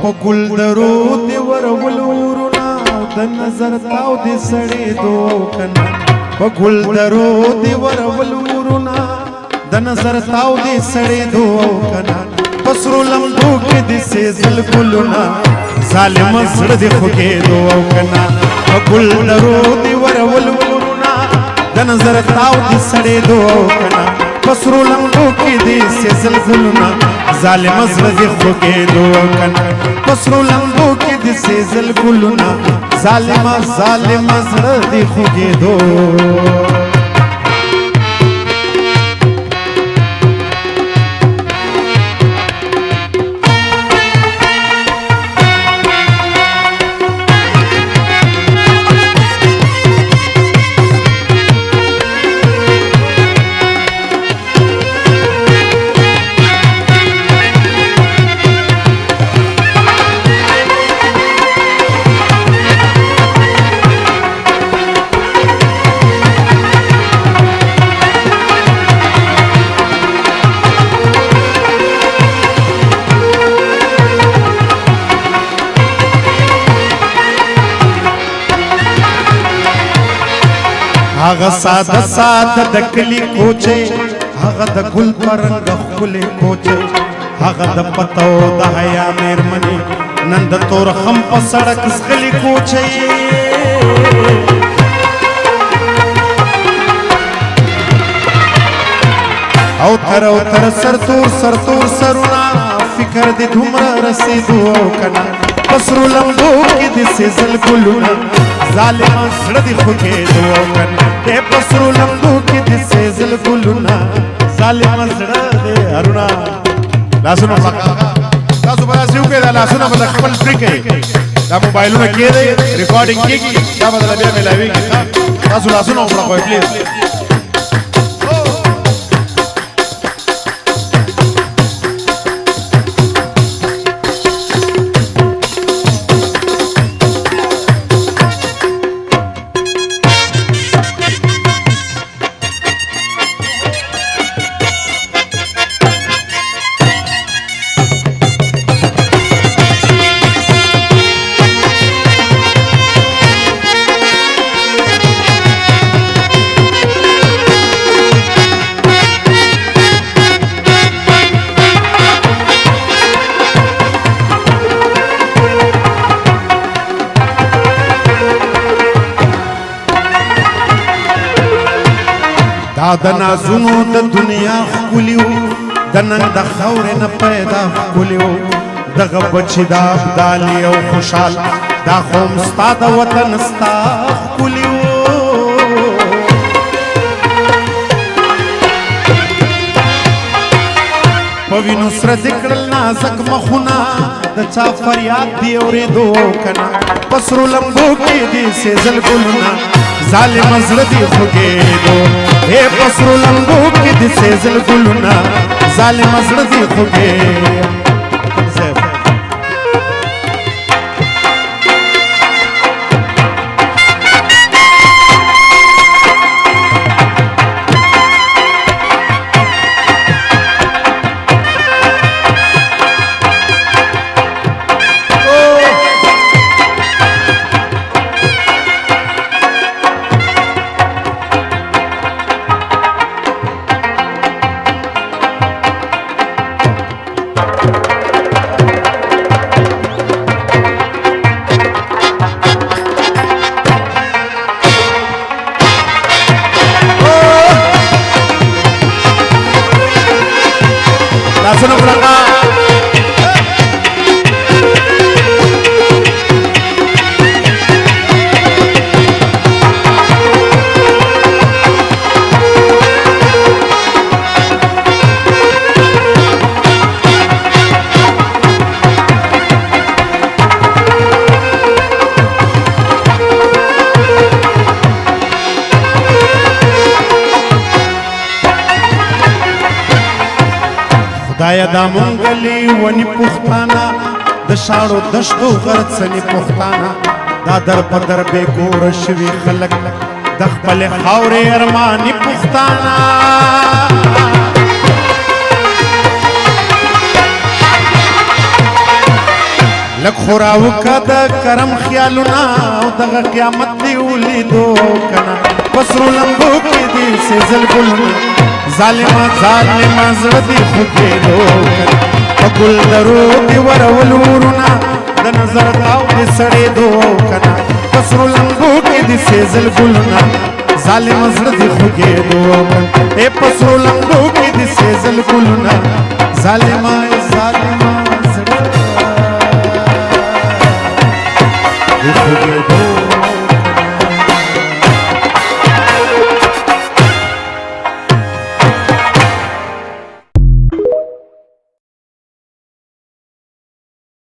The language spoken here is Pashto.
په ګل درو دی ورولو ورونه د نظر تاو دی سړې دو کنه په ګل درو دی ورولو ورونه د نظر تاو دی سړې دو کنه پسرو لمبو کې دی سېزل ګلونه ظالم زړه دی خوږې دو کنه په ګل درو دی ورولو ورونه د نظر تاو دی سړې دو کنه پسرو لمبو کې دی سېزل ګلونه ظالم زړه دی خوږې دو کنه پسرو لمبو کې د سېزل ګلونه ظالم زړه دی خوږې دو هغه ساده ساده د کلی کوچه هغه د ګل پرنګ خپلې کوچه هغه د پتو د حیا میرمنې نن د تور خم په سړک سخلي کوچه او تر سرتور سرونه فکر دې دومره رسېدو کنه پسرو لمبو کې د سېزل ګلونه ظالم زړه دې خوږې دو کنه دې پسرو لمبو کې د سېزل ګلونه ظالم زړه دې ارونا لاسونه پکا تاسو به تاسو کې دا لاسونه په خپل فکر دا موبایلونه کې دی ریکارډینګ کېږي دا به بیا ملاويږي تاسو لاسونه وکړئ پلیز د نازونو د دنیا ښکلیو د نن د خاورې نه پیدا ښکلیو دغه بچي د ابدالي او خوشحال دا قوم ستا د وطن ستا ښکلیو په وینو سره دې کړل نازک مخونه د چا فریاد دې اورېدو کنه پسرو لمبو کې دې سېزل ګلونه ظالم زړه دې خوږې دو اے پسرو لمبو کې د سېزل ګلونه ظالم زړه دې خوږې لاسونه پړقا خدایا دا مونږلی ونی پښتانه د شاړو دشتو غرڅنی پښتانه دا در په در بې کوره شوي خلک د خپلې خاورې ارماني پښتانه لخوراو کده کرم خیالونا او دغه قیامت دی ولیدو کنا پسرو لمبو کې دی سیزل ګلونا ظالما زړه دی خوګېدو کنا په ګل درو دی ورول ورنا د نظر تاو دی سړېدو کنا پسرو لمبو کې دی سیزل ګلونا ظالم زړه دی خوګېدو کنا اے پسرو لمبو کې دی سیزل ګلونا ظالما